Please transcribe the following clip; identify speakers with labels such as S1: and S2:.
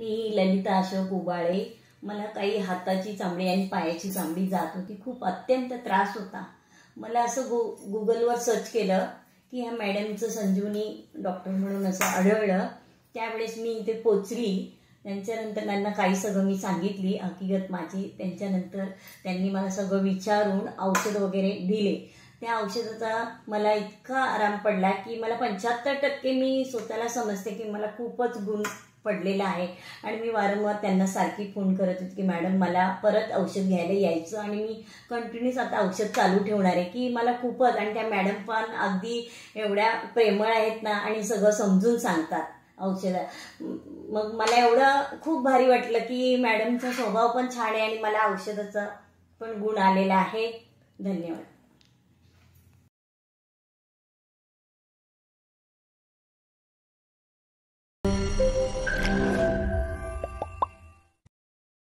S1: मी ललिता अशोक उबाळे. मला काही हाताची चामडी आणि पायाची चामडी जात होती, खूप अत्यंत त्रास होता. मला असं गुगलवर सर्च केलं की ह्या मॅडमचं संजीवनी डॉक्टर म्हणून असं आढळलं. त्यावेळेस मी इथे पोचली. त्यांच्यानंतर त्यांना काही सगळं मी सांगितली हकीकत माझी. त्यांच्यानंतर त्यांनी मला सगळं विचारून औषध वगैरे दिले. त्या औषधाचा मला इतका आराम पडला की मला 75% मी स्वतःला समजते की मला खूपच गुण पडलेला आहे. आणि मी वारंवार त्यांना सारखी फोन करत होते की मॅडम मला परत औषध घ्यायला यायचं. आणि मी कंटिन्यूस आता औषध चालू ठेवणार आहे की मला खूपच. आणि त्या मॅडम पण अगदी एवढ्या प्रेमळ आहेत ना आणि सगळं समजून सांगतात औषधं. मग मला एवढं खूप भारी वाटलं की मॅडमचा स्वभाव पण छान आहे आणि मला औषधाचा पण गुण आलेला आहे. धन्यवाद.